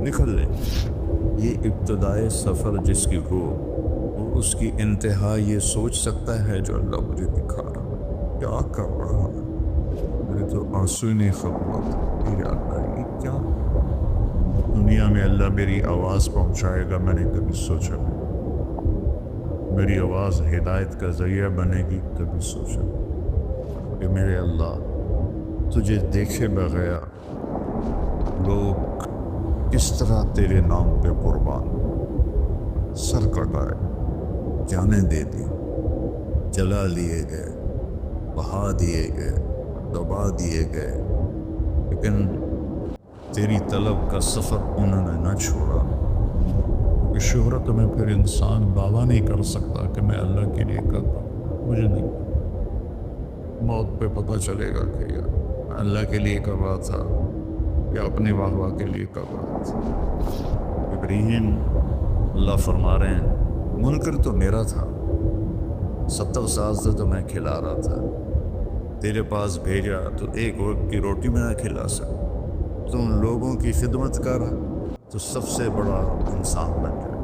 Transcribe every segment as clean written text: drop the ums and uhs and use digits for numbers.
نکل لے۔ یہ ابتدائے سفر جس کی ہو اور اس کی انتہا یہ سوچ سکتا ہے جو اللہ مجھے دکھا رہا کیا کر رہا ہے۔ میرے تو آنسو نہیں ختم ہوتے۔ یا اللہ یہ کیا دنیا میں اللہ میری آواز پہنچائے گا، میں نے کبھی سوچا نہیں۔ میری آواز ہدایت کا ذریعہ بنے گی، کبھی سوچا نہیں کہ میرے اللہ تجھے دیکھے بغیر لوگ کس طرح تیرے نام پہ قربان سر کٹائے، جانیں دے دی، جلا لیے گئے، بہا دیے گئے، دبا دیے گئے، لیکن تیری طلب کا سفر انہوں نے نہ چھوڑا۔ کیونکہ شہرت میں پھر انسان دعویٰ نہیں کر سکتا کہ میں اللہ کے لیے کرتا ہوں، مجھے نہیں۔ موت پہ پتہ چلے گا کہ یار میں اللہ کے لیے کر رہا تھا یا اپنے واہ واہ کے لیے کر رہا تھا۔ ابراہیم اللہ فرما رہے ہیں منکر تو میرا تھا، 70 سال سے تو میں کھلا رہا تھا، تیرے پاس بھیجا تو ایک وقت کی روٹی میں نہ کھلا سکا، تم لوگوں کی خدمت کر تو سب سے بڑا انسان بن جائے۔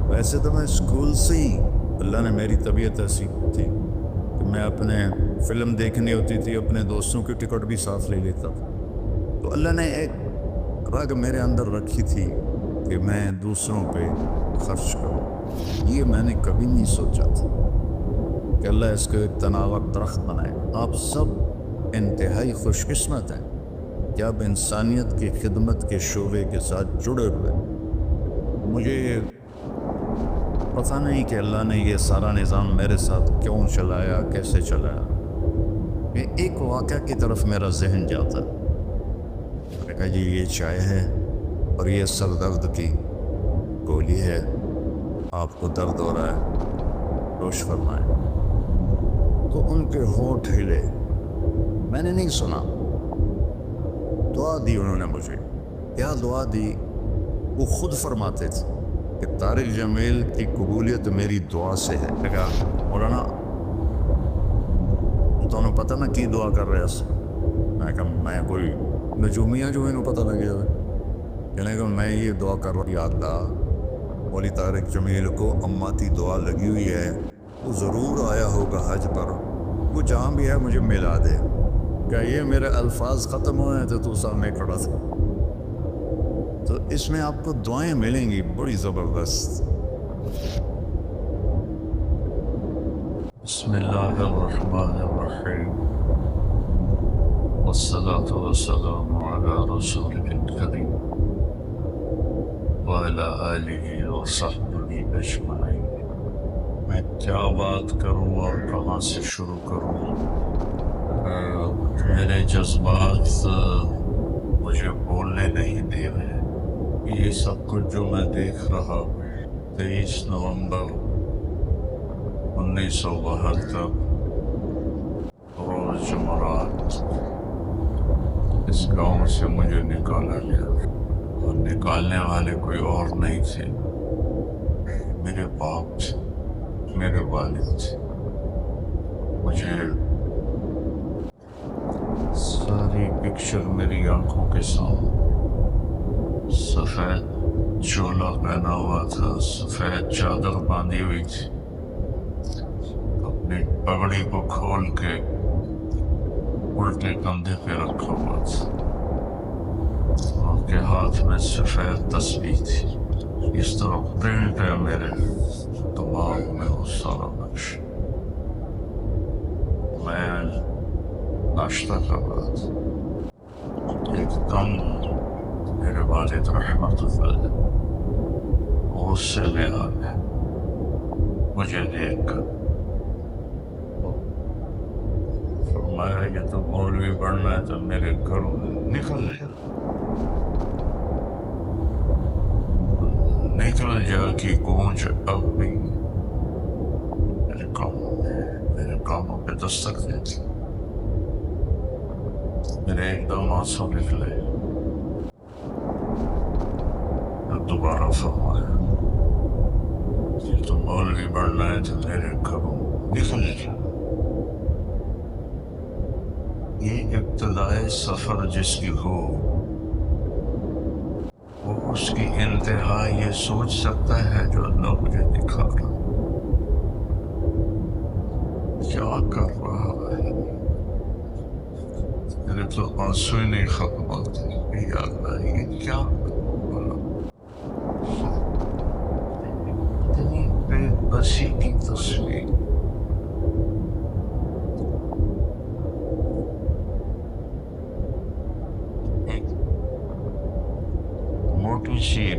ویسے تو میں اسکول سے ہی اللہ نے میری طبیعت ایسی تھی کہ میں اپنے فلم دیکھنی ہوتی تھی اپنے دوستوں کی ٹکٹ بھی ساتھ لے لیتا تھا۔ تو اللہ نے ایک رگ میرے اندر رکھی تھی کہ میں دوسروں پہ خرچ کروں۔ یہ میں نے کبھی نہیں سوچا تھا کہ اللہ اس کو ایک تناور درخت بنائے۔ آپ سب انتہائی خوش قسمت ہیں کہ آپ انسانیت کی خدمت کے شعبے کے ساتھ جڑے ہوئے۔ مجھے پتہ نہیں کہ اللہ نے یہ سارا نظام میرے ساتھ کیوں چلایا، کیسے چلایا۔ کہ ایک واقعہ کی طرف میرا ذہن جاتا ہے، میں نے کہا جی یہ چائے ہے اور یہ سر درد کی گولی ہے، آپ کو درد ہو رہا ہے، نوش فرمائیں۔ تو ان کے ہونٹ ہلے، میں نے نہیں سنا، دعا دی انہوں نے مجھے۔ کیا دعا دی؟ وہ خود فرماتے تھے کہ طارق جمیل کی قبولیت میری دعا سے ہے۔ میں کہا مولانا تمہیں پتہ نہ کی دعا کر رہے اس؟ میں کہا میں کوئی نجومیاں جو انہوں پتہ لگے ہوئے، یعنی کہ میں یہ دعا کر رہا ہوں، یا اللہ مولی طارق جمیل کو اماتی دعا لگی ہوئی ہے، وہ ضرور آیا ہوگا حج پر، وہ جہاں بھی ہے مجھے ملا دے۔ کہ یہ میرے الفاظ ختم ہوئے ہیں تو تو سامنے کھڑا تھا۔ تو اس میں آپ کو دعائیں ملیں گی بڑی زبردست۔ بسم اللہ الرحمن الرحیم والصلاة والسلام علی رسول الکریم وعلی آلہ وصحبہ اجمعین۔ میں کیا بات کروں اور کہاں سے شروع کروں؟ میرے جذبات مجھے بولنے نہیں دے رہے۔ یہ سب کچھ جو میں دیکھ رہا ہوں 23 نومبر 1972 روز جمعرات اس گاؤں سے مجھے نکالا گیا، اور نکالنے والے کوئی اور نہیں تھے، میرے باپ تھے، میرے والد تھے۔ مجھے ساری پکچر میری آنکھوں کے سامنے، سفید چولا پہنا ہوا تھا، سفید چادر باندھی ہوئی تھی، اپنی پگڑی کو کھول کے الٹے کندھے پہ رکھا ہوا تھا، ان کے ہاتھ میں سفید تسبیح تھی۔ اس طرح پرنٹ ہے میرے دماغ میں وہ سارا نقش۔ میں ناشتہ کر رہا تھا، ایک دم میرے والد رحمت اللہ علیہ غصے میں آ گئے مجھے دیکھ کر۔ فرمایا یہ تو مولوی بننا ہے تو میرے گھروں نکل جا کی گونج اب بھی میرے کاموں پہ دستک دیتی۔ میرے ایک دم آنسو نکلے، دوبارہ فرمایا یہ تو مولوی بننا ہے تو میرے گھروں نکل جا۔ یہ ابتدائے سفر جس کی ہو وہ اس کی انتہا یہ سوچ سکتا ہے جو اللہ مجھے دکھا رہا ہے؟ کیا کر رہا ہے؟ میرے تو آنسو ہی نہیں ختم ہوتے کہ یا اللہ یہ کیا ہو رہا ہے؟ اتنی بے بسی کی تصویر. ایک موٹی سی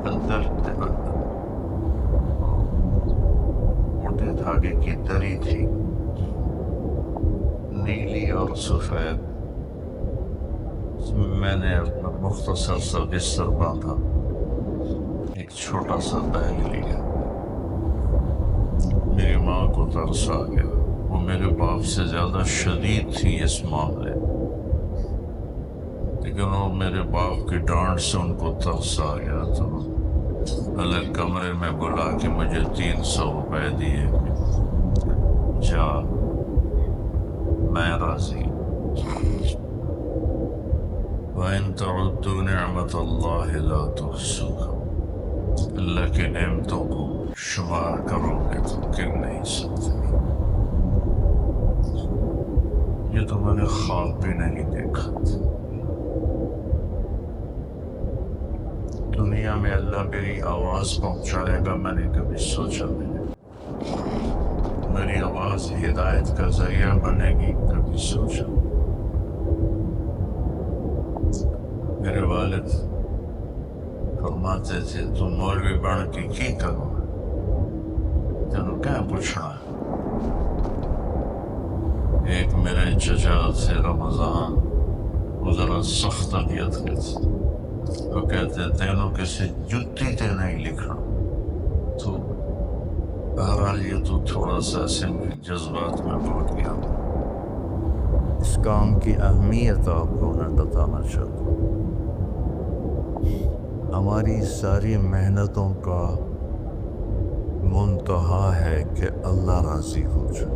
چادر موٹے دھاگے کی دری تھی، نیلی اور سفید. میں نے اپنا مختصر سا بستر باندھا، ایک چھوٹا سا بیگ لیا. میری ماں کو ترس آ گیا، وہ میرے باپ سے زیادہ شدید تھی اس معاملے، لیکن وہ میرے باپ کی ڈانٹ سے ان کو ترس آ گیا تو الگ کمرے میں بلا کے مجھے 300 روپے دیے. جا، میں راضی. وَإِن تَعُدُّوا نِعْمَةَ اللَّهِ لَا تُحْصُوهَا، اللہ کی نعمتوں کو شمار کرو گے تو گن نہیں سکتے. یہ تو میں نے خواب بھی نہیں دیکھا تھا. دنیا میں اللہ میری آواز پہنچائے گا میں نے کبھی سوچا نہیں. میری آواز ہدایت کا ذریعہ بنے گی کبھی سوچا. میرے والد فرماتے تھے تم مولوی بن کے کی کرو، تینوں کیا پوچھنا ہے. ایک میرے چچا تھے رمضان، وہ ذرا سخت طبیعت کے تھے. وہ کہتے تینوں کسی جتی تے نہیں لکھنا. تو بہرحال یہ تو تھوڑا سا ایسے جذبات میں بہت گیا. اس کام کی اہمیت آپ کو میں بتانا چاہتا ہوں. ہماری ساری محنتوں کا منتہا ہے کہ اللہ راضی ہو جائے.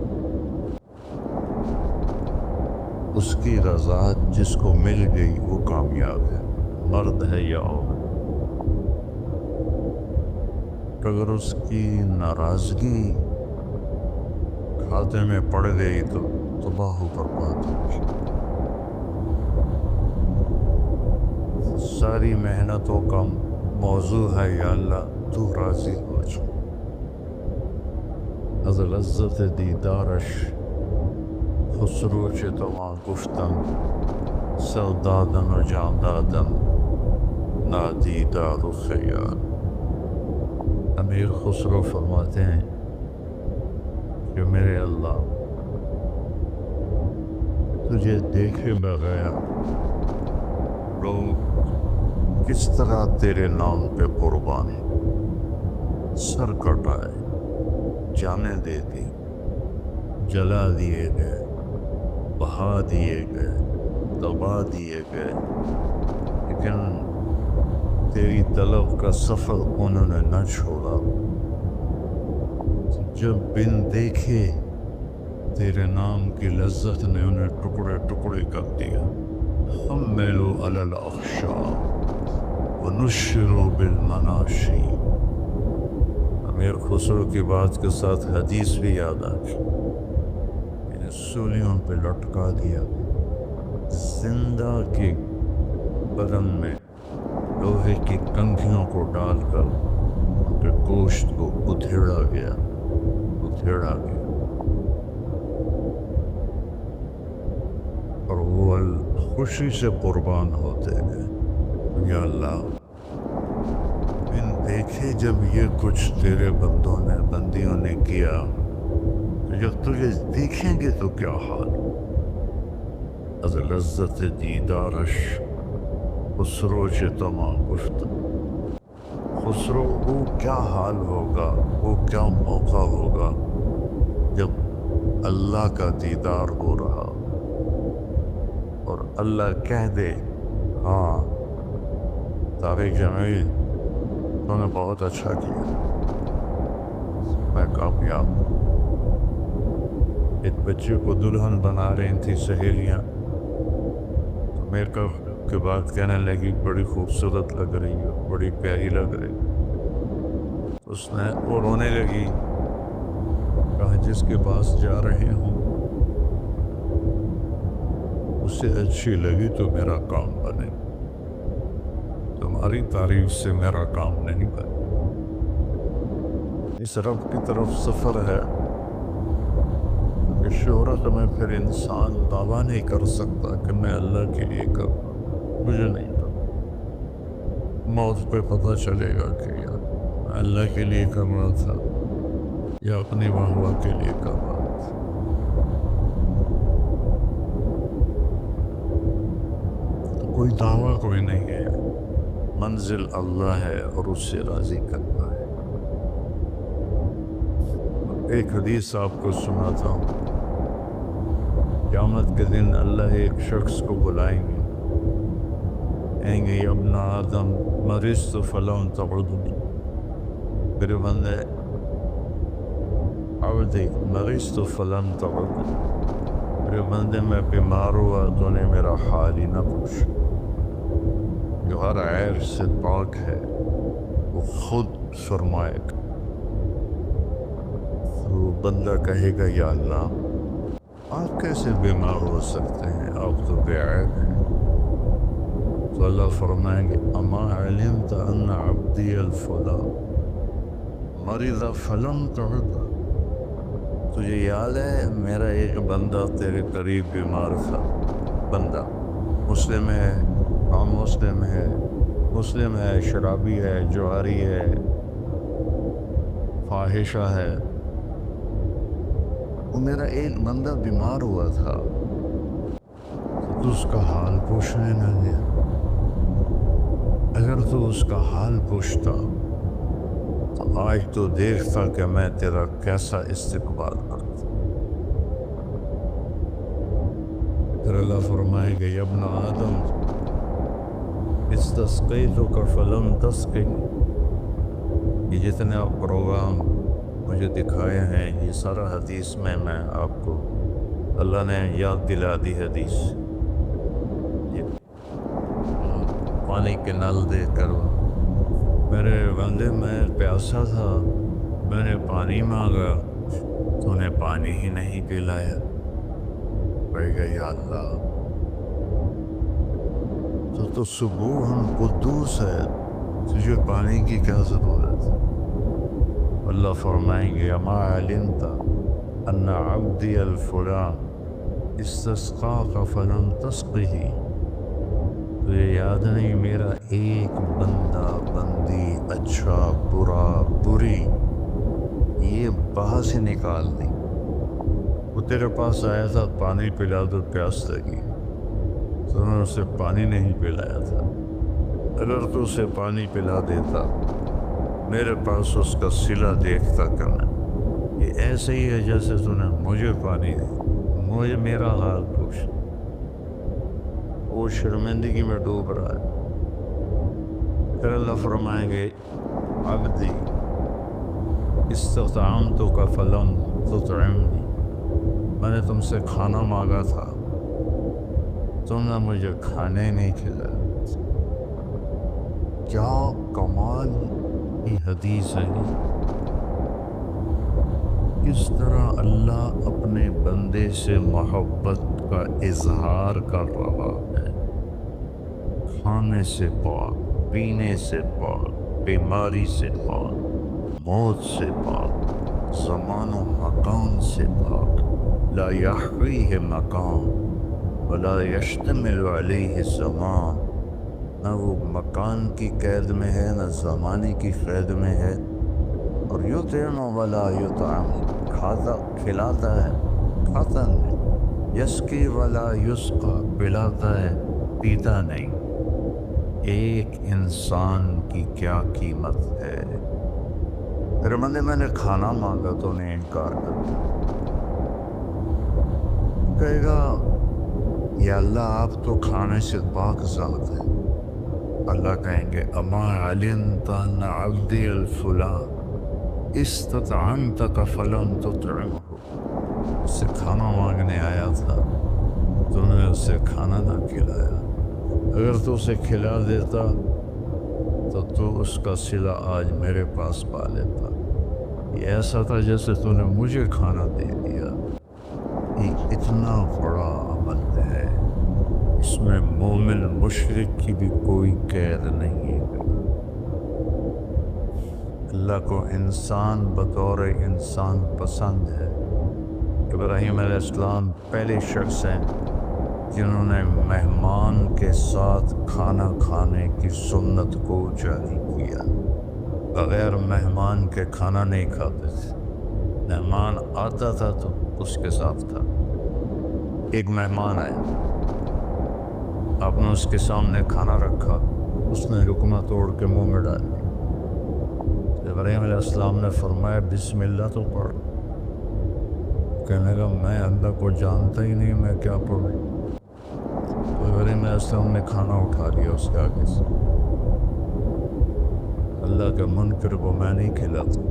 اس کی رضا جس کو مل گئی وہ کامیاب ہے، مرد ہے یا عورت. اگر اس کی ناراضگی کھاتے میں پڑ گئی تو تباہ و برباد ہوگی. ساری محنتوں کا موضوع ہے یا اللہ تو راضی ہو جا. از لذت دیدارش خسرو چه توان گفتن، سر دادن و جان دادن نادیدار و خیال. امیر خسرو فرماتے ہیں کہ میرے اللہ تجھے دیکھے بغیر لوگ کس طرح تیرے نام پہ قربان سر کٹائے، جانیں دے دی، جلا دیے گئے، بہا دیے گئے، دبا دیے گئے، لیکن تیری طلب کا سفر انہوں نے نہ چھوڑا. جب بن دیکھے تیرے نام کی لذت نے انہیں ٹکڑے ٹکڑے کر دیا. حملوا علی الاخشاب ونشروا بالمناشی. امیر خسرو کی بات کے ساتھ حدیث بھی یاد آ گئی. انہیں سولیوں پہ لٹکا دیا، زندہ کے بدن میں لوہے کی کنگھیوں کو ڈال کر ان کے گوشت کو ادھیڑا گیا. اور وہ خوشی سے قربان ہوتے گئے. یا اللہ ان دیکھے جب یہ کچھ تیرے بندیوں نے کیا تو جب تجھے دیکھیں گے تو کیا حال. از لذت دیدارش خسرو چه تمام گفت. خسرو وہ کیا حال ہوگا، وہ کیا موقع ہوگا جب اللہ کا دیدار ہو رہا اور اللہ کہہ دے ہاں طارق جمیل تو نے بہت اچھا کیا، میں کامیاب ہوں. ایک بچے کو دلہن بنا رہی تھی سہیلیاں، تو میرے کے بعد کہنے لگی بڑی خوبصورت لگ رہی ہو، بڑی پیاری لگ رہی ہو۔ اس نے وہ رونے لگی، کہا جس کے پاس جا رہے ہوں اسے اچھی لگی تو میرا کام بنے، تمہاری تعریف سے میرا کام نہیں بنے۔ اس رب کی طرف سفر ہے کہ شہرت میں پھر انسان دعویٰ نہیں کر سکتا کہ میں اللہ کے لیے کر رہا ہوں، مجھے نہیں پتا۔ موت پہ پتہ چلے گا کہ یار میں اللہ کے لیے کر رہا تھا یا اپنی واہ واہ کے لیے کر رہا تھا۔ کوئی دعویٰ کوئی نہیں ہے، منزل اللہ ہے اور اس سے راضی کرنا ہے۔ ایک حدیث آپ کو سناتا ہوں، قیامت کے دن اللہ ایک شخص کو بلائیں گے، کہیں گے یا ابن آدم مرضت فلم تعدنی، میرے بندے عبدی مرضت فلم تعدنی، میرے بندے میں بیمار ہوا تو نے میرا حال ہی نہ پوچھا۔ جو ہر عیب سے پاک ہے وہ خود فرمائے گا، وہ بندہ کہے گا یا اللہ آپ کیسے بیمار ہو سکتے ہیں، آپ تو بے عیب ہیں۔ تو اللہ فرمائیں گے اما علمت ان عبدی الفلاں مرض فلم تعد، تجھے یاد ہے میرا ایک بندہ تیرے قریب بیمار تھا، بندہ مسلم ہے، عام مسلم ہے، شرابی ہے، جواری ہے، فاحشہ ہے، وہ میرا ایک بندہ بیمار ہوا تھا تو اس کا حال پوچھنے نہ گیا۔ اگر تو اس کا حال پوچھتا تو آج تو دیکھتا کہ میں تیرا کیسا استقبال کرتا۔ پھر اللہ فرمائے گا یا ابن آدم استسقیتک فلم تسقنی، یہ جتنے پروگرام مجھے دکھائے ہیں یہ سارا حدیث میں آپ کو اللہ نے یاد دلا دی حدیث۔ یہ پانی کے نل دے کر میرے بندے میں پیاسا تھا، میں نے پانی مانگا تو نے پانی ہی نہیں پلایا۔ کہے گا یا اللہ تو سبوح قدوس ہے، تجھے پانی کی کیا ضرورت ہے؟ اللہ فرمائیں گے اما علمت ان عبدی الفلاں استسقاک فلم تسقہ، تجھے یاد نہیں میرا ایک بندہ بندی اچھا برا بری یہ باہر سے نکال دی، وہ تیرے پاس آیا تھا پانی پلا دو پیاس لگی تو نے اسے پانی نہیں پلایا تھا۔ اگر تو اسے پانی پلا دیتا میرے پاس اس کا صلہ دیکھتا کرنا، یہ ایسے ہی ہے جیسے تو نے مجھے پانی دی، مجھے میرا حال پوچھ۔ وہ شرمندگی میں ڈوب رہا ہے۔ پھر اللہ فرمائیں گے عبدی استطعمتک فلم تطعمنی، میں نے تم سے کھانا مانگا تھا تم نے مجھے کھانے نہیں کھلایا۔ کیا کمال کی حدیث ہے، کس طرح اللہ اپنے بندے سے محبت کا اظہار کر رہا ہے۔ کھانے سے پاک، پینے سے پاک، بیماری سے پاک، موت سے پاک، زمان و مکان سے پاک، لا یحویہ مکان ولا یشتمل علیہ زمان، نہ وہ مکان کی قید میں ہے نہ زمانے کی قید میں ہے۔ اور یطعم ولا یطعم، کھاتا کھلاتا ہے کھاتا نہیں، یسقی ولا یسقی، پلاتا ہے پیتا نہیں۔ ایک انسان کی کیا قیمت ہے۔ میرے بندے میں نے کھانا مانگا تو نے انکار کر دیا، کہے گا یا اللہ آپ تو کھانے سے پاک ذات ہیں۔ اللہ کہیں گے اما علمت ان عبدی الفلاں استطعمتک فلم تطعمہ، اس سے کھانا مانگنے آیا تھا تو نے اسے کھانا نہ کھلایا۔ اگر تو اسے کھلا دیتا تو اس کا صلہ آج میرے پاس پا لیتا. یہ ایسا تھا جیسے تو نے مجھے کھانا دے دیا. یہ اتنا بڑا عمل ہے، اس میں مومن مشرک کی بھی کوئی قید نہیں ہے. اللہ کو انسان بطور انسان پسند ہے. ابراہیم علیہ السلام پہلے شخص ہیں جنہوں نے مہمان کے ساتھ کھانا کھانے کی سنت کو جاری کیا. بغیر مہمان کے کھانا نہیں کھاتے تھے. مہمان آتا تھا تو اس کے ساتھ تھا. ایک مہمان آیا، آپ نے اس کے سامنے کھانا رکھا، اس نے لقمہ توڑ کے منہ میں ڈال دی. ابراہیم علیہ السلام نے فرمایا بسم اللہ تو پڑھ. کہنے لگا میں اللہ کو جانتا ہی نہیں، میں کیا پڑھوں. تو ابراہیم علیہ السلام نے کھانا اٹھا لیا اس کے آگے سے. اللہ کے منکر کو میں نہیں کھلاتا.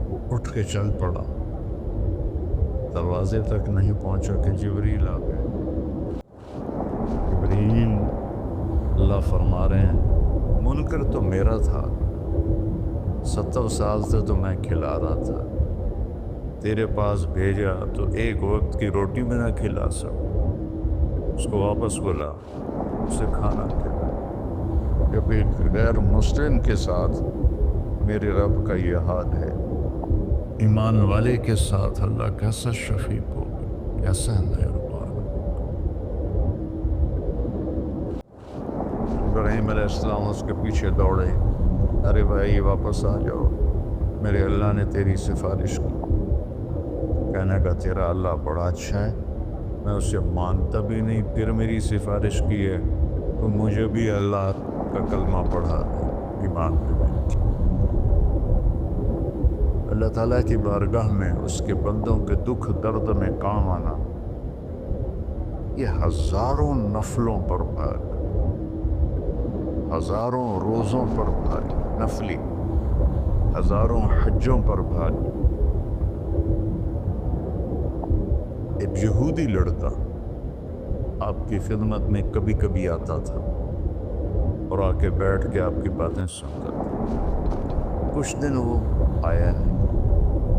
وہ اٹھ کے چل پڑا، دروازے تک نہیں پہنچا کہ جبریل آ گئے. جبریل، اللہ فرما رہے ہیں منکر تو میرا تھا، 70 سال سے تو میں کھلا رہا تھا، تیرے پاس بھیجا تو ایک وقت کی روٹی میں نہ کھلا سکوں. اس کو واپس بلا، اسے کھانا کھلا. جب ایک غیر مسلم کے ساتھ میرے رب کا یہ حال ہے، ایمان والے کے ساتھ اللہ کیسا شفیق ہوگا، کیسا مہربان. ابراہیم علیہ السلام اس کے پیچھے دوڑے، ارے بھائی واپس آ جاؤ، میرے اللہ نے تیری سفارش کی. کہنے کا تیرا اللہ بڑا اچھا ہے، میں اسے مانتا بھی نہیں، پھر میری سفارش کی ہے تو مجھے بھی اللہ کا کلمہ پڑھا دے، ایمان پہ. اللہ تعالیٰ کی بارگاہ میں اس کے بندوں کے دکھ درد میں کام آنا، یہ ہزاروں نفلوں پر بھاری، ہزاروں روزوں پر بھاری نفلی، ہزاروں حجوں پر بھاری. ایک یہودی لڑکا آپ کی خدمت میں کبھی کبھی آتا تھا اور آ کے بیٹھ کے آپ کی باتیں سنتا تھا. کچھ دن وہ آیا نہیں.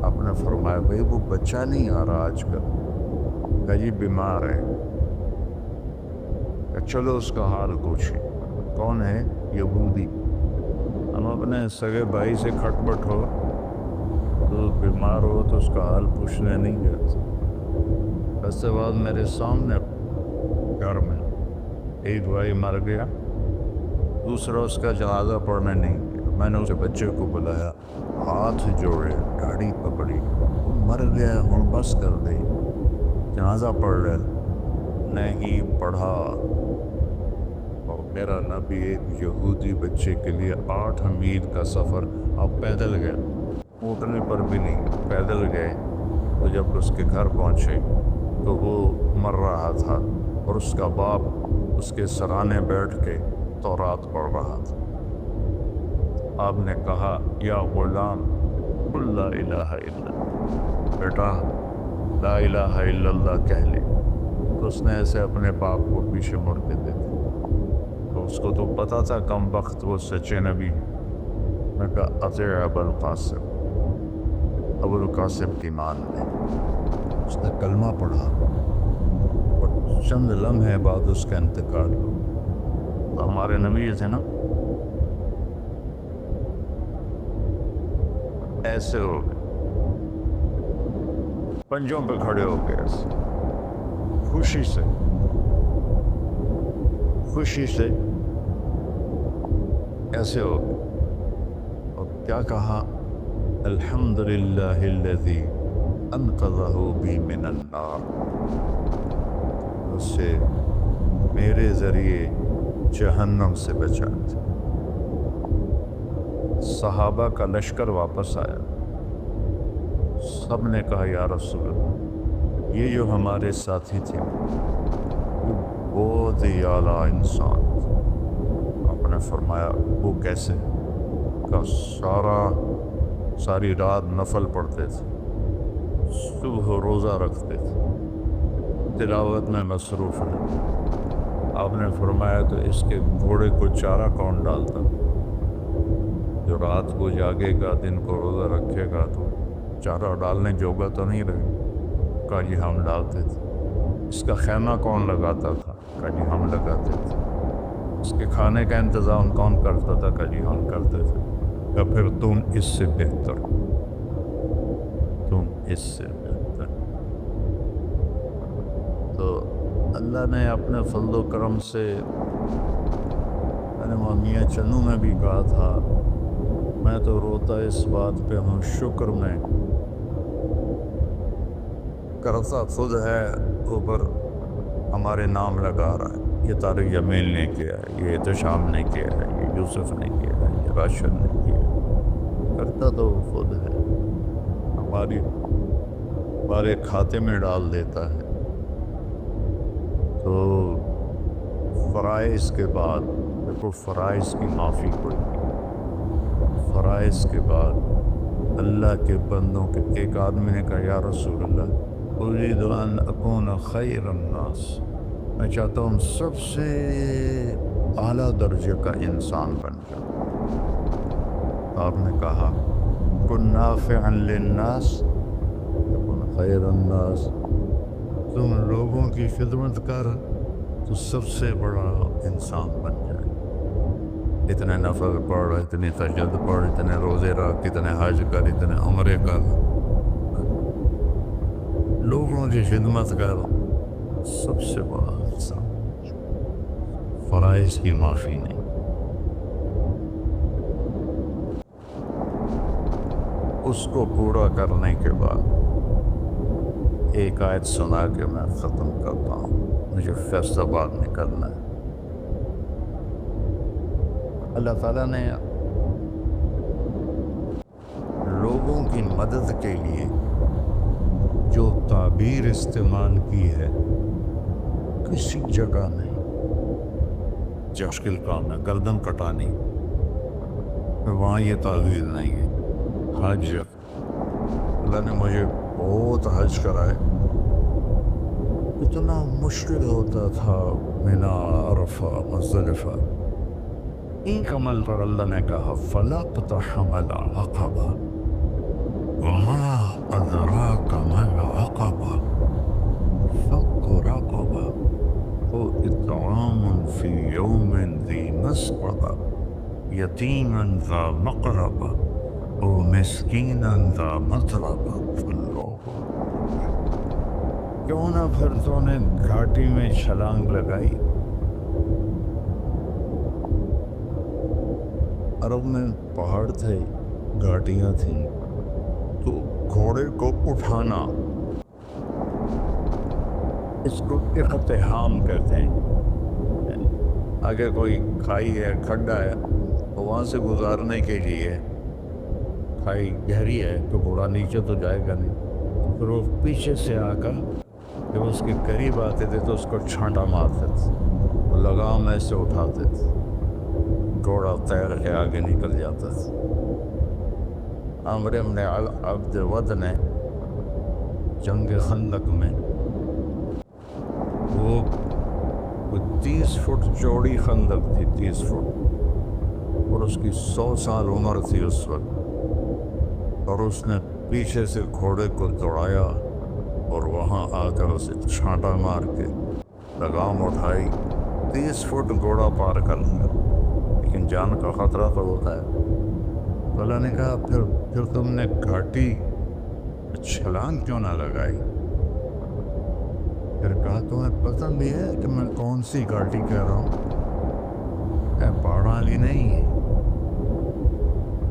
آپ نے فرمایا بھائی وہ بچہ نہیں آ رہا آج کل. کہا جی بیمار ہے. کہ چلو اس کا حال پوچھیں. کون ہے؟ یہودی. ہم اپنے سگے بھائی سے کھٹ بٹ ہو تو بیمار ہو تو اس کا حال پوچھنے نہیں جاتے. اس کے بعد میرے سامنے گھر میں ایک بھائی مر گیا، دوسرا اس کا جنازہ پڑھنے نہیں گیا. میں نے اسے بچے کو بلایا، ہاتھ جوڑے، داڑھی پکڑی، وہ مر گیا ہوں بس کر دے، جنازہ پڑھ رہے. نہیں پڑھا. اور میرا نبی ایک یہودی بچے کے لیے 8 میل کا سفر اب پیدل گئے، اٹھنے پر بھی نہیں، پیدل گئے. تو جب اس کے گھر پہنچے تو وہ مر رہا تھا اور اس کا باپ اس کے سرانے بیٹھ کے تورات پڑھ رہا تھا. آپ نے کہا یا غلام قل لا الہ الا اللہ، بیٹا لا الہ الا اللہ کہہ لے. تو اس نے ایسے اپنے باپ کو پیچھے مڑ کے دے دی. تو اس کو تو پتا تھا کم وقت وہ سچے نبی. میں کہا اطیع ابا القاسم. ابو القاسم کی مان لے. اس نے کلمہ پڑھا اور چند لمحے بعد اس کا انتقال ہو. تو ہمارے نبی تھے نا، ایسے ہو گئے، پنجوں پہ کھڑے ہو گئے، ایسے خوشی سے ایسے ہو گئے. اور کیا کہا؟ الحمدللہ الذی انقذہ بی من النار. اس سے میرے ذریعے جہنم سے بچا تھا. صحابہ کا لشکر واپس آیا، سب نے کہا یا رسول اللہ، یہ جو ہمارے ساتھی تھے وہ بہت ہی اعلیٰ انسان. آپ نے فرمایا وہ کیسے؟ کہا ساری رات نفل پڑھتے تھے، صبح روزہ رکھتے تھے، تلاوت میں مصروف رہتے، آپ نے فرمایا تو اس کے گھوڑے کو چارہ کون ڈالتا؟ جو رات کو جاگے گا دن کو روزہ رکھے گا تو چارہ ڈالنے جوگا تو نہیں رہے گا؟ کہا جی ہم ڈالتے تھے۔ اس کا خیمہ کون لگاتا تھا؟ کہا جی ہم لگاتے تھے۔ اس کے کھانے کا انتظام کون کرتا تھا؟ کہا جی ہم کرتے تھے۔ کہ پھر تم اس سے بہتر، تم اس سے بہتر۔ تو اللہ نے اپنے فضل و کرم سے، میں نے میاں چنو میں بھی کہا تھا، میں تو روتا اس بات پہ ہوں، شکر میں کرتا خود ہے، اوپر ہمارے نام لگا رہا ہے، یہ طارق جمیل نے کیا ہے، یہ احتشام نے کیا ہے، یہ یوسف نے کیا ہے، یہ راشد نے کیا ہے، کرتا تو وہ خود ہے، ہمارے کھاتے میں ڈال دیتا ہے۔ تو فرائض کے بعد دیکھو، فرائض کی معافی کوئی نہیں، فرائض کے بعد اللہ کے بندوں کے، ایک آدمی نے کہا یا رسول اللہ اريد ان اكون خیر الناس، میں چاہتا ہوں سب سے اعلیٰ درجے کا انسان بن جاؤں۔ آپ نے کہا کن نافعا للناس تکن خیر الناس، تم لوگوں کی خدمت کر تو سب سے بڑا انسان بن جائے۔ اتنے نفل پڑھ، اتنی تہجد پڑھ، اتنے روزے رکھ، اتنے حج کر، اتنے عمرے کر، لوگوں کی خدمت کر، سب سے بڑا انسان۔ فرائض کی معافی نہیں۔ اس کو پورا کرنے کے بعد ایک آیت سنا کے میں ختم کرتا ہوں، مجھے فیصلہ آباد نکلنا ہے۔ اللہ تعالیٰ نے لوگوں کی مدد کے لیے جو تعبیر استعمال کی ہے کسی جگہ نہیں، جو مشکل کام ہے گردن کٹانی، وہاں یہ تعبیر نہیں ہے۔ حج، اللہ نے مجھے بہت حج کرائے، اتنا مشکل ہوتا تھا، منا، عرفہ، مزدلفہ، ایک عمل پر اللہ نے کہا فلا اقتحم العقبہ وما ادراک ما العقبہ فک رقبہ او اطعام فی یوم ذی مسغبہ یتیما ذا مقربہ او مسکینا ذا متربہ۔ کیوں نہ پھر تو نے گھاٹی میں چھلانگ لگائی؟ عرب میں پہاڑ تھے، گھاٹیاں تھیں، تو گھوڑے کو اٹھانا اس کو اقتحام کہتے ہیں۔ اگر کوئی کھائی ہے، کھڈا ہے، تو وہاں سے گزارنے کے لیے، کھائی گہری ہے تو گھوڑا نیچے تو جائے گا نہیں، پھر وہ پیچھے سے آ کر جب اس کے قریب آتے تھے تو اس کو چھانٹا مارتے تھے، لگام ایسے اٹھاتے تھے، گھوڑا تیر کے آگے نکل جاتا تھا۔ عمرو بن عبد ود نے جنگ خندق میں، وہ 30 فٹ چوڑی خندق تھی، 30 فٹ، اور اس کی 100 سال عمر تھی اس وقت، اور اس نے پیچھے سے گھوڑے کو دوڑایا اور وہاں آ کر اسے چھانٹا مار کے لگام اٹھائی، 30 فٹ گھوڑا پار کر لیا، لیکن جان کا خطرہ تو ہوتا ہے۔ تو اللہ نے کہا پھر تم نے گھاٹی چھلانگ کیوں نہ لگائی؟ پھر کہا تمہیں پتہ بھی ہے کہ میں کون سی گھاٹی کہہ رہا ہوں؟ میں پہاڑاں والی نہیں،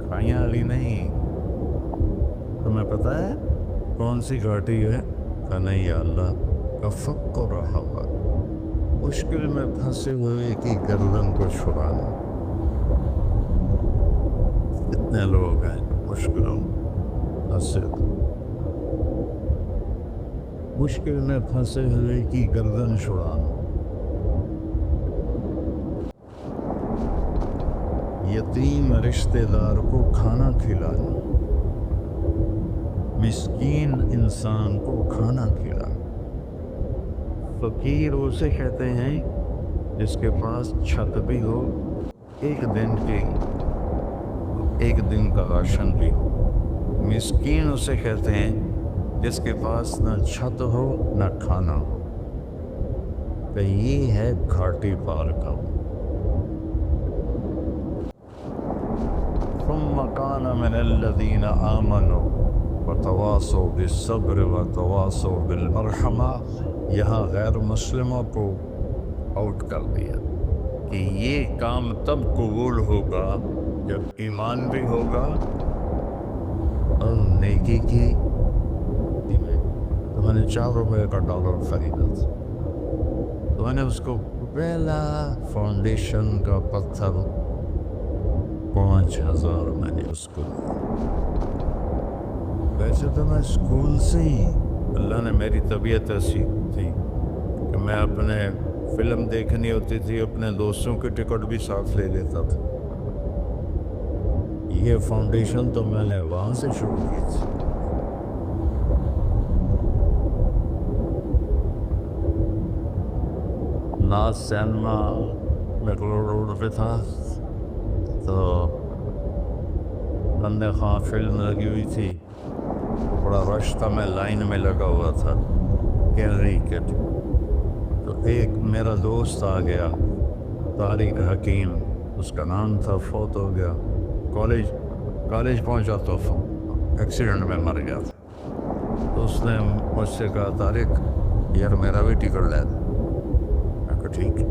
کھائیاں والی نہیں، تمہیں پتہ ہے کون سی گھاٹی ہے؟ کہ نہیں یا اللہ، کا فک رہا ہوا، مشکل میں پھنسے ہوئے کی گردن کو چھڑانا۔ اتنے لوگ ہیں مشکلوں مشکل میں پھنسے ہوئے کی گردن چھڑانا، یتیم رشتہ دار کو کھانا کھلانا، مسکین انسان کو کھانا کھلانا۔ فقیر اسے کہتے ہیں جس کے پاس چھت بھی ہو ایک دن کی، ایک دن کا راشن بھی ہو۔ مسکین اسے کہتے ہیں جس کے پاس نہ چھت ہو نہ کھانا ہو۔ تو یہ ہے گھاٹی پار کا۔ ثم كان من الذين آمنوا وتواصوا بالصبر وتواصوا بالمرحمة، یہاں غیر مسلموں کو آؤٹ کر دیا کہ یہ کام تب قبول ہوگا جب ایمان بھی ہوگا اور نیکی کی۔ تو میں نے $4 کا ڈالر خریدا تھا، تو میں نے اس کو پہلا فاؤنڈیشن کا پتھر 5000 میں نے اس کو دیا۔ ویسے تو میں اسکول سے ہی، اللہ نے میری طبیعت ایسی تھی کہ میں اپنے فلم دیکھنی ہوتی تھی اپنے دوستوں کی ٹکٹ بھی ساتھ لے لیتا تھا۔ یہ فاؤنڈیشن تو میں نے وہاں سے شروع کی تھی۔ ناز سینما میٹرو روڈ پہ تھا، تو بندے خواہ فلم لگی ہوئی تھی، بڑا رش تھا، میں لائن میں لگا ہوا تھا گیلری کے۔ تو ایک میرا دوست آ گیا، طارق حکیم اس کا نام تھا، فوت ہو گیا، کالج پہنچا تو ایکسیڈنٹ میں مر گیا تھا۔ تو اس نے مجھ سے کہا طارق یار میرا بھی ٹکٹ لے دے۔ میں کہا ٹھیک ہے۔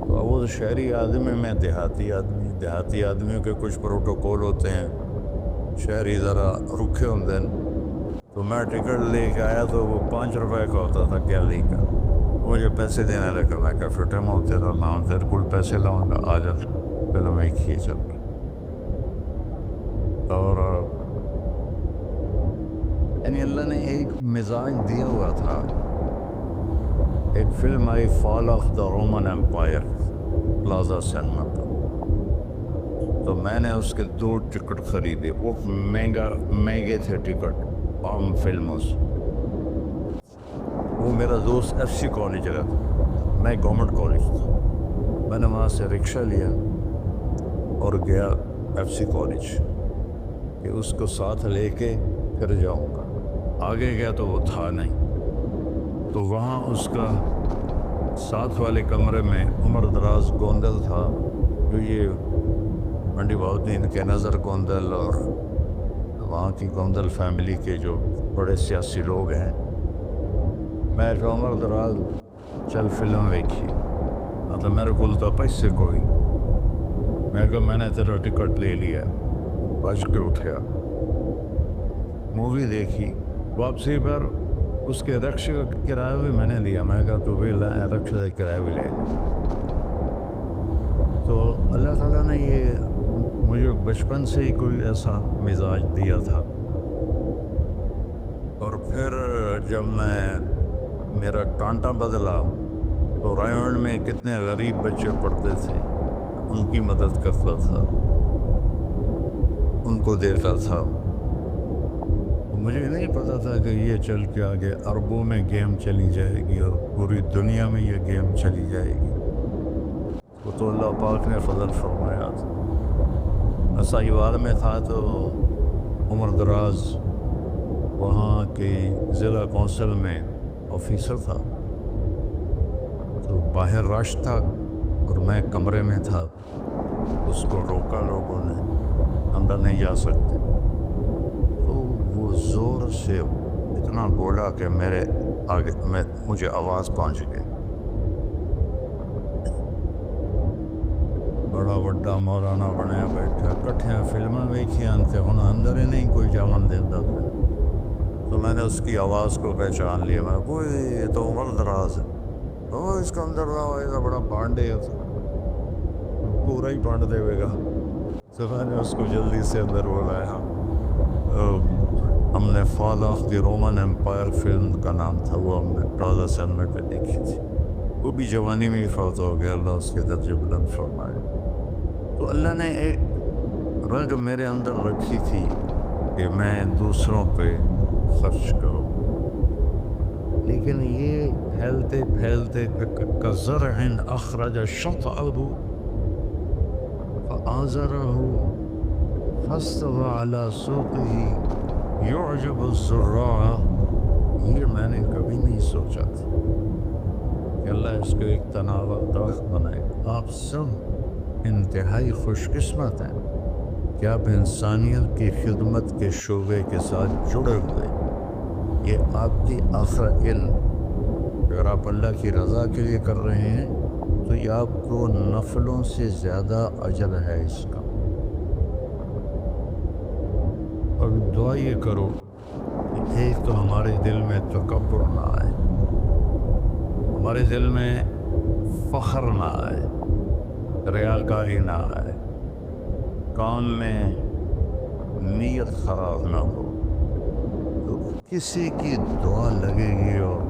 تو وہ شہری آدمی، میں دیہاتی آدمیوں کے کچھ پروٹوکول ہوتے ہیں، شہری ذرا رکھے ہوتے ہیں۔ تو میں ٹکٹ لے کے آیا تو وہ $5 کا ہوتا تھا گیلری کا، مجھے پیسے دینے لگا۔ میں کہا پھر ٹائم ہوتے رہا، میں تیرے کو پیسے لاؤں گا، آ جا فلم ایک ہی چل رہی۔ اور یعنی اللہ نے ایک مزاج دیا ہوا تھا۔ ایک فلم آئی fall of the Roman empire Plaza cinema پر، تو میں نے اس کے 2 ٹکٹ خریدے، وہ مہنگے تھے ٹکٹ عام فلموں سے۔ وہ میرا دوست FC کالج گیا تھا، میں گورنمنٹ کالج تھا، میں نے وہاں سے رکشہ لیا اور گیا FC کالج کہ اس کو ساتھ لے کے پھر جاؤں گا۔ آگے گیا تو وہ تھا نہیں، تو وہاں اس کا ساتھ والے کمرے میں عمر دراز گوندل تھا، جو یہ منڈی بہاؤدین کے نظر گوندل اور وہاں کی گوندل فیملی کے جو بڑے سیاسی لوگ ہیں۔ میں جو عمر دراز چل فلم دیکھی، مطلب میرے کو تو پیسے کوئی، میں کہا میں نے تیرا ٹکٹ لے لیا، بچ کے اٹھیا، مووی دیکھی، واپسی پر اس کے رکشے کا کرایہ بھی میں نے دیا۔ میں کہا تو بھی رکشے کا کرایہ بھی لے لیا۔ تو اللہ تعالیٰ نے یہ مجھے بچپن سے ہی کوئی ایسا مزاج دیا تھا۔ اور پھر جب میرا کانٹا بدلا تو رائمنڈ میں کتنے غریب بچے پڑھتے تھے، ان کی مدد کرتا تھا، ان کو دیتا تھا۔ مجھے نہیں پتا تھا کہ یہ چل کے آگے عربوں میں گیم چلی جائے گی اور پوری دنیا میں یہ گیم چلی جائے گی۔ وہ تو اللہ پاک نے فضل فرمایا تھا۔ ساہیوال میں تھا تو عمر دراز وہاں کے ضلع کونسل میں آفیسر تھا، تو باہر رش تھا اور میں کمرے میں تھا، اس کو روکا لوگوں نے، اندر نہیں جا سکتے۔ تو وہ زور سے اتنا بولا کہ میرے آگے مجھے آواز پہنچ گئی۔ بڑا بڑا مولانا بنیا بیٹھا، کٹھیاں فلمیں ویکھیاں تے ہن اندر ہی نہیں کوئی جاون دیتا تھا۔ تو میں نے اس کی آواز کو پہچان لیا، میں کوئی یہ تو عمر دراز ہے، تو اس کا اندر رہا ہوئے گا، بڑا بانڈے ہے، پورا ہی بانڈ دے گا۔ تو میں نے اس کو جلدی سے اندر بلایا۔ ہم نے fall of the Roman empire film کا نام تھا، وہ ہم نے پلازا سینما پہ دیکھی تھی۔ وہ بھی جوانی میں ہی فوت ہو گیا، اللہ اس کے درجے بلند فرمائے۔ تو اللہ نے ایک رنگ میرے اندر رکھی تھی کہ میں دوسروں پہ خرچ کروں، لیکن یہ پھیلتے پھیلتے کزرع اخرج شطأه فآزره فاستوى على سوقه يعجب الزراع، یہ میں نے کبھی نہیں سوچا تھا کہ اللہ اس کو ایک تناور درخت بنائے. آپ سب انتہائی خوش قسمت ہیں کہ آپ انسانیت کی خدمت کے شعبے کے ساتھ جڑے ہوئے. یہ آپ کی آخرت علم، اگر آپ اللہ کی رضا کے لیے کر رہے ہیں تو یہ آپ کو نفلوں سے زیادہ اجر ہے اس کا. اور دعا یہ کرو کہ ایک تو ہمارے دل میں تکبر نہ آئے، ہمارے دل میں فخر نہ آئے، ریاکاری نہ آئے، کام میں نیت خراب نہ ہو. تو کسی کی دعا لگے گی اور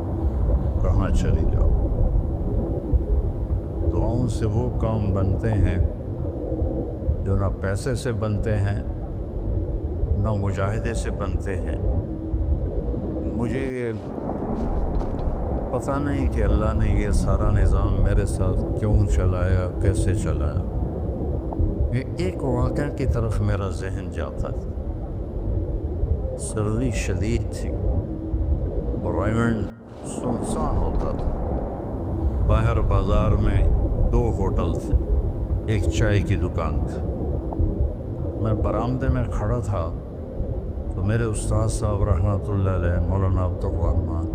کہاں چلی جاؤ. دعاؤں سے وہ کام بنتے ہیں جو نہ پیسے سے بنتے ہیں نہ مجاہدے سے بنتے ہیں. مجھے پتہ نہیں کہ اللہ نے یہ سارا نظام میرے ساتھ کیوں چلایا، کیسے چلایا. ایک واقعہ کی طرف میرا ذہن جاتا تھا. سردی شدید تھی اور ایونٹ سنسان ہوتا تھا. باہر بازار میں 2 ہوٹل تھے، ایک چائے کی دکان تھی. میں برآمدے میں کھڑا تھا تو میرے استاد صاحب رحمۃ اللہ علیہ مولانا عبدالرحمان،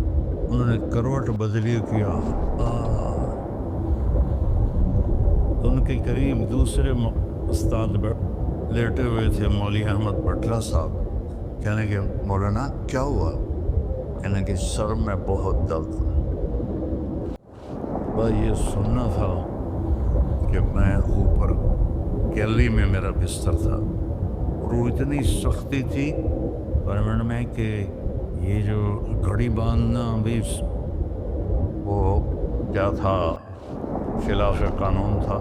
انہوں نے کروٹ بدلی کیا. ان کے قریب دوسرے استاد لیٹے ہوئے تھے، مولوی احمد بٹلہ صاحب. کہنے کہ مولانا کیا ہوا؟ کہنے کہ سر میں بہت درد ہے. بس یہ سننا تھا کہ میں اوپر گیلری میں میرا بستر تھا اور وہ اتنی سختی تھی گورنمنٹ میں کہ یہ جو گھڑی باندھنا بھی وہ کیا تھا، خلاف قانون تھا،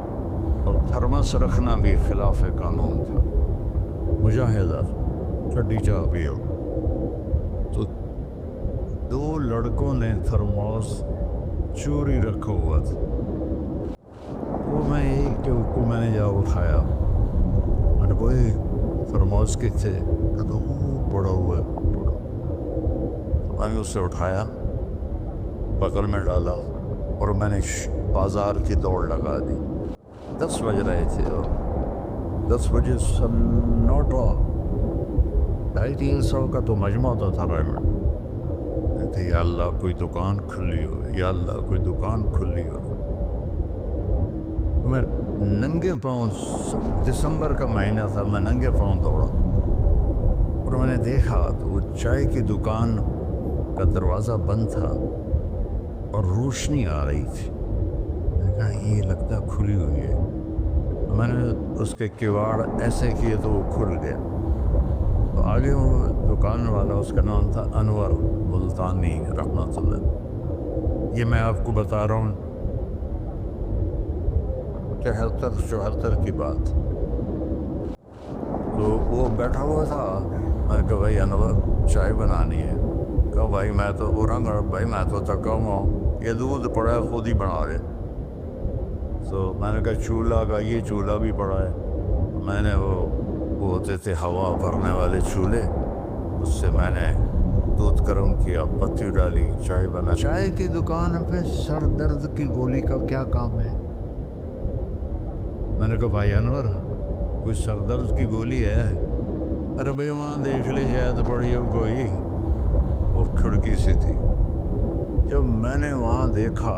اور تھرمس رکھنا بھی خلاف قانون تھا. مجاہدہ چڈی چاہ پیو. تو 2 لڑکوں نے تھرموس چوری رکھا ہوا تھا. وہ میں ایک کے اوپر میں نے جا اٹھایا. میں نے کوئی تھرموس کے تھے تو پڑا ہوا ہے. میں نے اسے اٹھایا، بغل میں ڈالا اور میں نے بازار کی دوڑ لگا دی. 10 بج رہے تھے اور 10 بجے سناٹا. 250-300 کا تو مجمع ہوتا تھا ریمنڈ. یا اللہ کوئی دکان کھلی ہو، یا اللہ کوئی دکان کھلی ہو. میں ننگے پاؤں، دسمبر کا مہینہ تھا، میں ننگے پاؤں دوڑا اور میں نے دیکھا تو وہ چائے کی دکان کا دروازہ بند تھا اور روشنی آ رہی تھی. میں نے کہا یہ لگتا کھلی ہوئی ہے. میں نے اس کے کواڑ ایسے کیے تو وہ کھل گیا. تو آگے وہ دکان والا، اس کا نام تھا انور ملتانی رحمۃ اللہ. یہ میں آپ کو بتا رہا ہوں 73-74 کی بات. تو وہ بیٹھا ہوا تھا. میں نے کہا بھائی انور چائے بنانی ہے. کہا بھائی میں تو بھائی میں تو تھکا ہوا ہوں، یہ دودھ پڑا ہے خود ہی بنا لے. تو میں نے کہا چولہا کا، یہ چولہا بھی پڑا ہے. میں نے وہ ہوتے تھے ہوا بھرنے والے چولہے، اس سے میں نے دودھ گرم کیا، پتی ڈالی، چائے بنا. چائے کی دکان پہ سر درد کی گولی کا کیا کام ہے؟ میں نے کہا بھائی انور کوئی سر درد کی گولی ہے؟ ارے بھائی وہاں دیکھ لے شاید پڑی ہو کوئی. وہ کھڑکی سے تھی. جب میں نے وہاں دیکھا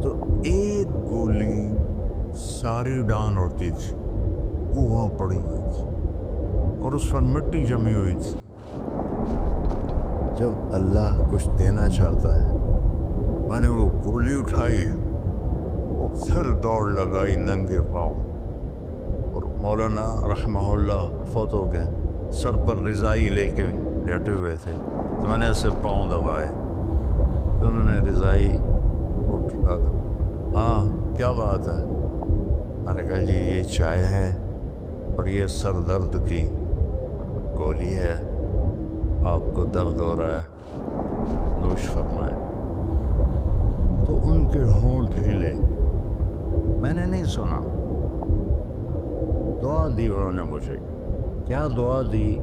تو ایک گولی ساری ڈان ہوتی تھی وہ وہاں پڑی ہوئی تھی اور اس پر مٹی جمی ہوئی تھی. جب اللہ کچھ دینا چاہتا ہے، میں نے وہ گولی اٹھائی اور پھر دوڑ لگائی ننگے پاؤں. اور مولانا رحمہ اللہ فوت ہو گئے، سر پر رضائی لے کے لیٹے ہوئے تھے. تو میں نے اسے پاؤں دبائے تو انہوں نے رضائی اٹھا. ہاں کیا بات ہے؟ میں نے کہا جی یہ چائے ہے اور یہ سر درد کی گولی ہے، آپ کو درد ہو رہا ہے، نوش فرمائے. ان کے ہونٹ ہلے. میں نے نہیں سنا. دعا دی انہوں نے مجھے. کیا دعا دی؟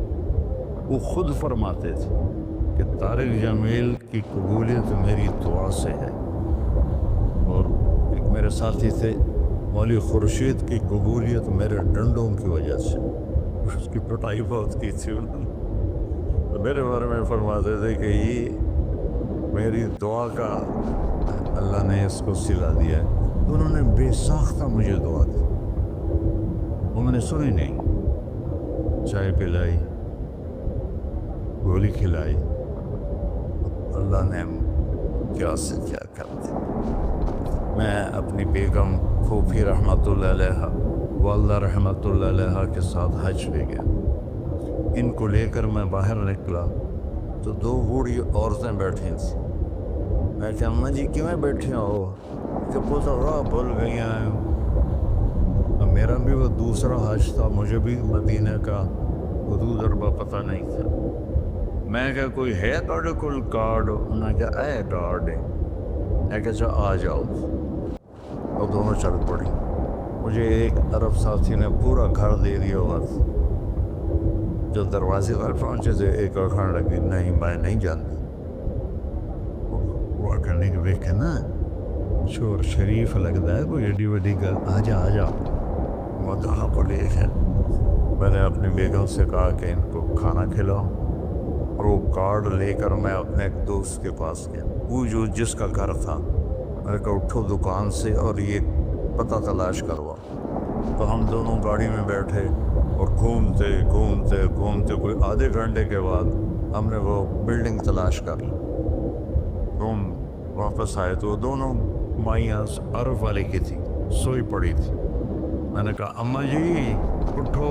وہ خود فرماتے تھے کہ طارق جمیل کی قبولیت میری دعا سے ہے. اور ایک میرے ساتھی تھے مولوی خورشید کی قبولیت میرے ڈنڈوں کی وجہ سے. اس کی پٹائی بہت کی تھی انہوں نے. تو میرے بارے میں فرماتے تھے کہ یہ میری دعا کا اللہ نے اس کو سلا دیا ہے. تو انہوں نے بے ساختہ مجھے دعا دی. وہ میں نے سنی نہیں. چائے پلائی, گولی کھلائی. اللہ نے کیا سے کیا کر دیا. میں اپنی بیگم پھوپھی رحمۃ اللہ علیہ, والدہ رحمۃ اللہ علیہ کے ساتھ حج پہ گیا. ان کو لے کر میں باہر نکلا تو 2 بوڑھی عورتیں بیٹھی تھیں. میں کہ اماں جی کیوں بیٹھی ہو؟ کہ پوچھا راہ بھول گئی ہیں. میرا بھی وہ دوسرا حج تھا, مجھے بھی مدینہ کا حدود اربا پتہ نہیں تھا. میں کہ کوئی ہے تھوڑے کول کارڈ؟ انہوں نے کہا اے کارڈ ہے. میں کہ اچھا آ جاؤ. اور دونوں چل پڑی. مجھے ایک عرب ساتھی نے پورا گھر دے دیا ہوا تھا. جو دروازے پر پہنچے تھے ایک اور کھانے لگی, نہیں میں نہیں جانتی. وہ کرنے کے دیکھے نا شور شریف لگتا ہے کوئی ایڈی وڈی گل. آ جا آ جا. وہ کہاں کو لے گئے. میں نے اپنی بیگم سے کہا کہ ان کو کھانا کھلاؤ. اور وہ کارڈ لے کر میں اپنے ایک دوست کے پاس گیا, وہ جو جس کا گھر تھا. میں نے کہا اٹھو دکان سے اور یہ پتہ تلاش کروا. تو ہم دونوں گاڑی میں بیٹھے اور گھومتے گھومتے گھومتے کوئی آدھے گھنٹے کے بعد ہم نے وہ بلڈنگ تلاش کر لی. ہم واپس آئے تو دونوں مائیاں عرب والے کی تھی, سوئی پڑی تھی. میں نے کہا اماں جی اٹھو,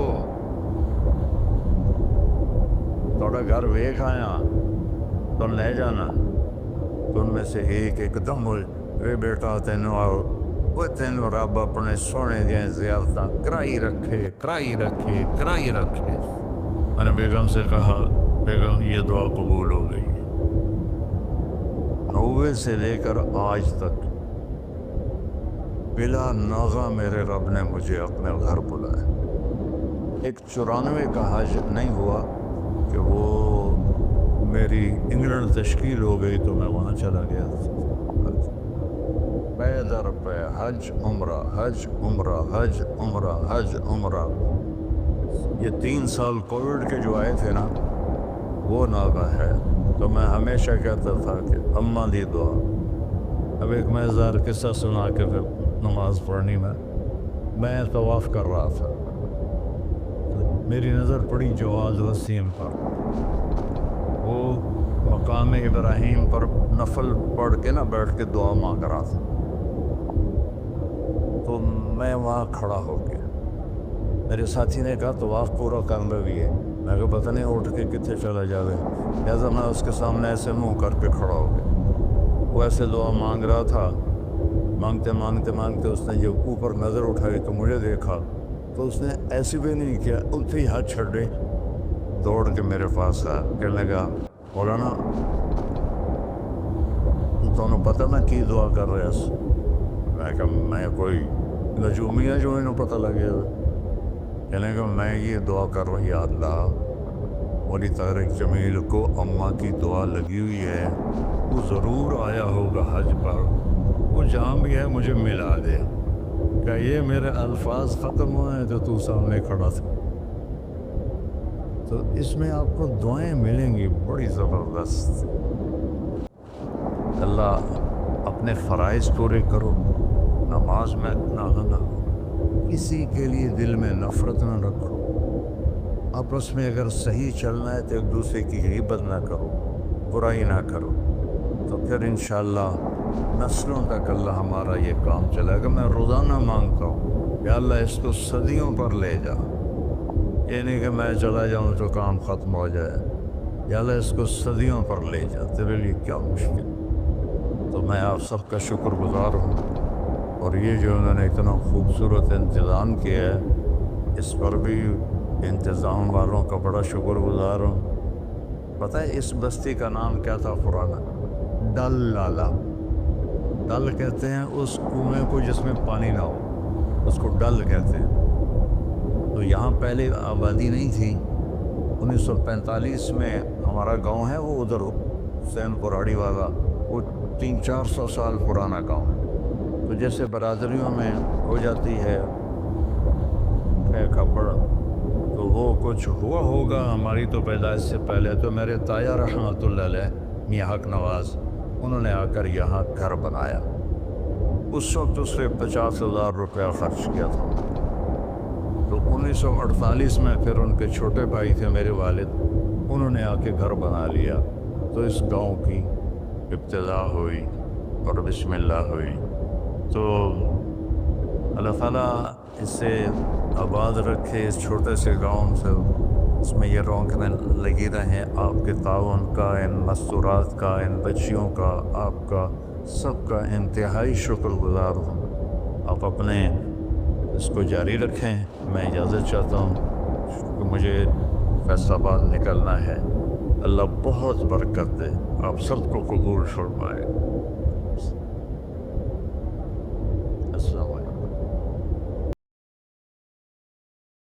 تھوڑا گھر ویکھ آیا تو لے جانا. تو ان میں سے ایک دم ہوئے بیٹا تینوں آؤ, وہ تینوں رب اپنے سونے دیا زیارتاں کرائی رکھے کرائی رکھے کرائی رکھے. میں نے بیگم سے کہا بیگم یہ دعا قبول ہو گئی. 90 سے لے کر آج تک بلا ناغہ میرے رب نے مجھے اپنے گھر بلایا. ایک 94 کا حج نہیں ہوا کہ وہ میری انگلینڈ تشکیل ہو گئی تو میں وہاں چلا گیا. پے در پہ حج عمرہ حج عمرہ حج عمرہ حج عمرہ. یہ 3 سال کووڈ کے جو آئے تھے نا وہ ناغہ ہے. تو میں ہمیشہ کہتا تھا کہ اماں دی دعا. اب ایک مزار قصہ سنا کے پھر نماز پڑھنی. میں طواف کر رہا تھا, میری نظر پڑی جواز وسیم پر. وہ مقام ابراہیم پر نفل پڑھ کے نا بیٹھ کے دعا مانگ رہا تھا. تو میں وہاں کھڑا ہو گیا. میرے ساتھی نے کہا طواف پورا کرنا بھی ہے. میں کہا پتہ نہیں اٹھ کے کتنے چلا جاوے. لہٰذا میں اس کے سامنے ایسے منہ کر کے کھڑا ہو گیا. وہ ایسے دعا مانگ رہا تھا. مانگتے مانگتے مانگتے اس نے جب اوپر نظر اٹھائی تو مجھے دیکھا تو اس نے ایسی بھی نہیں کیا, اتنے ہی ہاتھ چھڑے دوڑ کے میرے پاس آیا. کہنے لگا مولانا تمہیں پتہ میں کی دعا کر رہا اس. میں کہا میں کوئی نجومی ہے جو انہوں پتہ لگے ہوئے. کہنے لگا میں یہ دعا کر رہا ہوں یا اللہ مولی طارق جمیل کو اماں کی دعا لگی ہوئی ہے, وہ ضرور آیا ہوگا حج پر, وہ جہاں بھی ہے مجھے ملا دے. کہ یہ میرے الفاظ ختم ہوئے تو تو سامنے کھڑا تھا. تو اس میں آپ کو دعائیں ملیں گی بڑی زبردست. اللہ اپنے فرائض پورے کرو, نماز میں ناغہ نہ ہو, کسی کے لیے دل میں نفرت نہ رکھو, آپس میں اگر صحیح چلنا ہے تو ایک دوسرے کی غیبت نہ کرو, برائی نہ کرو. تو پھر انشاءاللہ نسلوں تک اللہ ہمارا یہ کام چلے گا. میں روزانہ مانگتا ہوں کہ اللہ اس کو صدیوں پر لے جا. یہ نہیں کہ میں چلا جاؤں تو کام ختم ہو جائے. یا اللہ اس کو صدیوں پر لے جا, تیرے لیے کیا مشکل. تو میں آپ سب کا شکر گزار ہوں. اور یہ جو انہوں نے اتنا خوبصورت انتظام کیا ہے اس پر بھی انتظام والوں کا بڑا شکر گزار ہوں. پتہ ہے اس بستی کا نام کیا تھا پرانا؟ ڈل لالا. ڈل کہتے ہیں اس کنویں کو جس میں پانی نہ ہو، اس کو ڈل کہتے ہیں۔ تو یہاں پہلے آبادی نہیں تھی۔ 1945 میں ہمارا گاؤں ہے وہ ادھر حسین پراڑی والا، وہ 300-400 سال پرانا گاؤں ہے۔ تو جیسے برادریوں میں ہو جاتی ہے کپڑ، تو وہ کچھ ہوا ہوگا ہماری تو پیدائش سے پہلے۔ تو میرے تایا رحمۃ اللہ علیہ میاں حق نواز، انہوں نے آ کر یہاں گھر بنایا۔ اس وقت اس نے 50,000 روپیہ خرچ کیا تھا۔ تو 1948 میں پھر ان کے چھوٹے بھائی تھے میرے والد، انہوں نے آ کے گھر بنا لیا۔ تو اس گاؤں کی ابتدا ہوئی اور بسم اللہ ہوئی۔ تو اللہ تعالیٰ اسے آباد رکھے، اس چھوٹے سے گاؤں سے، اس میں یہ رونقیں لگی رہیں۔ آپ کے تعاون کا، ان مستورات کا، ان بچیوں کا، آپ کا سب کا انتہائی شکر گزار ہوں۔ آپ اپنے اس کو جاری رکھیں۔ میں اجازت چاہتا ہوں کہ مجھے فیصل آباد نکلنا ہے۔ اللہ بہت برکت دے، آپ سب کو قبول فرمائے۔